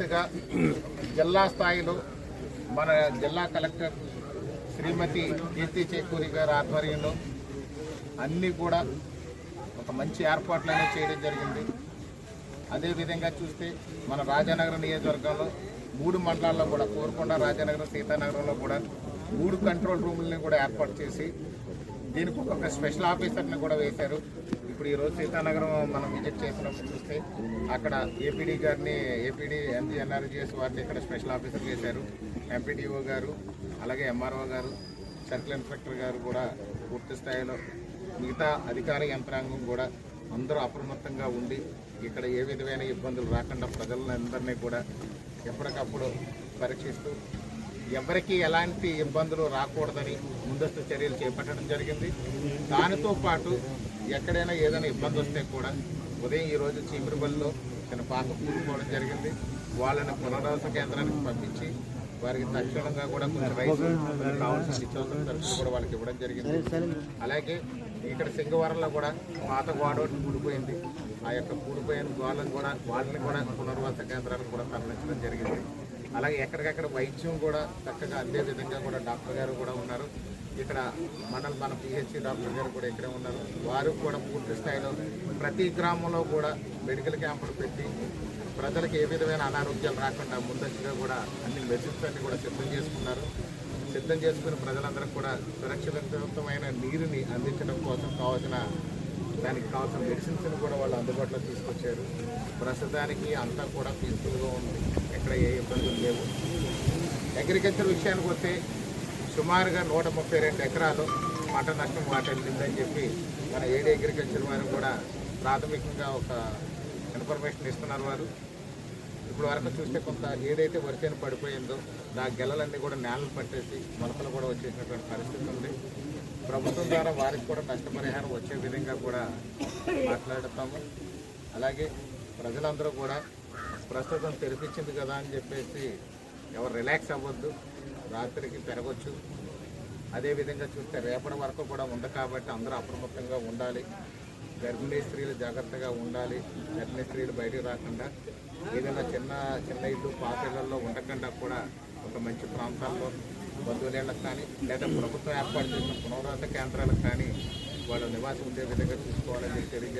పూర్తిగా జిల్లా స్థాయిలో మన జిల్లా కలెక్టర్ శ్రీమతి కీర్తి చేకూరి గారి ఆధ్వర్యంలో అన్నీ కూడా ఒక మంచి ఏర్పాట్లు అనేవి చేయడం జరిగింది. అదేవిధంగా చూస్తే మన రాజానగరం నియోజకవర్గంలో 3 మండలాల్లో కూడా కోరుకొండ, రాజానగరం, సీతానగరంలో కూడా 3 కంట్రోల్ రూములని కూడా ఏర్పాటు చేసి దీనికి ఒక స్పెషల్ ఆఫీసర్ని కూడా వేశారు. ఇప్పుడు ఈరోజు సీతానగరం మనం విజిట్ చేసినప్పుడు చూస్తే అక్కడ ఏపీడీ గారిని ఎంజీఎన్ఆర్జీఎస్ వారిని ఇక్కడ స్పెషల్ ఆఫీసర్ చేశారు. ఎంపీడీఓ గారు, అలాగే ఎంఆర్ఓ గారు, సర్కిల్ ఇన్స్పెక్టర్ గారు కూడా పూర్తి స్థాయిలో మిగతా అధికార యంత్రాంగం కూడా అందరూ అప్రమత్తంగా ఉండి ఇక్కడ ఏ విధమైన ఇబ్బందులు రాకుండా ప్రజలందరినీ కూడా ఎప్పటికప్పుడు పరీక్షిస్తూ ఎవరికి ఎలాంటి ఇబ్బందులు రాకూడదని ముందస్తు చర్యలు చేపట్టడం జరిగింది. దానితో పాటు ఎక్కడైనా ఏదైనా ఇబ్బంది వస్తే కూడా ఉదయం ఈరోజు చీపురుబల్లో చిన్న పాక కూడుకోవడం జరిగింది. వాళ్ళని పునరావాస కేంద్రానికి పంపించి వారికి తక్షణంగా కూడా కొంచెం రైతు కావాల్సిన నిత్యావసర సరుకులు కూడా వాళ్ళకి ఇవ్వడం జరిగింది. అలాగే ఇక్కడ సింగవరంలో కూడా పాత గోడ కూడిపోయింది. ఆ యొక్క కూడిపోయిన గోడలను కూడా వాళ్ళని కూడా పునర్వాస కేంద్రాలకు కూడా తరలించడం జరిగింది. అలాగే ఎక్కడికక్కడ వైద్యం కూడా చక్కగా అందే విధంగా కూడా డాక్టర్ గారు కూడా ఉన్నారు. ఇక్కడ మన పిహెచ్సి డాక్టర్ గారు కూడా ఇక్కడే ఉన్నారు. వారు కూడా పూర్తి స్థాయిలో ప్రతి గ్రామంలో కూడా మెడికల్ క్యాంపులు పెట్టి ప్రజలకు ఏ విధమైన అనారోగ్యాలు రాకుండా ముందస్తుగా కూడా అన్ని మెడిసిన్స్ అన్ని కూడా సిద్ధం చేసుకుని ప్రజలందరికీ కూడా సురక్షితమైన నీరుని అందించడం కోసం దానికి కావాల్సిన మెడిసిన్స్ని కూడా వాళ్ళు అందుబాటులో తీసుకొచ్చారు. ప్రస్తుతానికి అంతా కూడా పీస్ఫుల్గా ఉంది, ఎక్కడ ఏ ఇబ్బందులు లేవు. అగ్రికల్చర్ విషయానికి వస్తే సుమారుగా 132 ఎకరాలు పంట నష్టం వాటిల్లిందని చెప్పి మన ఏడీ అగ్రికల్చర్ వారు కూడా ప్రాథమికంగా ఒక ఇన్ఫర్మేషన్ ఇస్తున్నారు. వారు ఇప్పుడు వరకు చూస్తే కొంత ఏదైతే వరిసేను పడిపోయిందో ఆ గెలలన్నీ కూడా నేలలు పట్టేసి మొలకలు కూడా వచ్చేసినటువంటి పరిస్థితి ఉంది. ప్రభుత్వం ద్వారా వారికి కూడా నష్టపరిహారం వచ్చే విధంగా కూడా మాట్లాడుతాము. అలాగే ప్రజలందరూ కూడా ప్రస్తుతం తెరిపించింది కదా అని చెప్పేసి ఎవరు రిలాక్స్ అవ్వద్దు, రాత్రికి పెరగచ్చు. అదేవిధంగా చూస్తే రేపటి వరకు కూడా ఉంది కాబట్టి అందరూ అప్రమత్తంగా ఉండాలి. గర్భిణీ స్త్రీలు జాగ్రత్తగా ఉండాలి. గర్భిణీ స్త్రీలు బయటకు రాకుండా ఏదైనా చిన్న ఇల్లు పాత ఇళ్లలో ఉండకుండా కూడా ఒక మంచి ప్రాంతాల్లో బంధువులకు కానీ లేదా ప్రభుత్వం ఏర్పాటు చేసిన పునరావాస కేంద్రాలకు కానీ వాళ్ళు నివాసం ఉండే విధంగా చూసుకోవాలని తెలియజేస్తారు.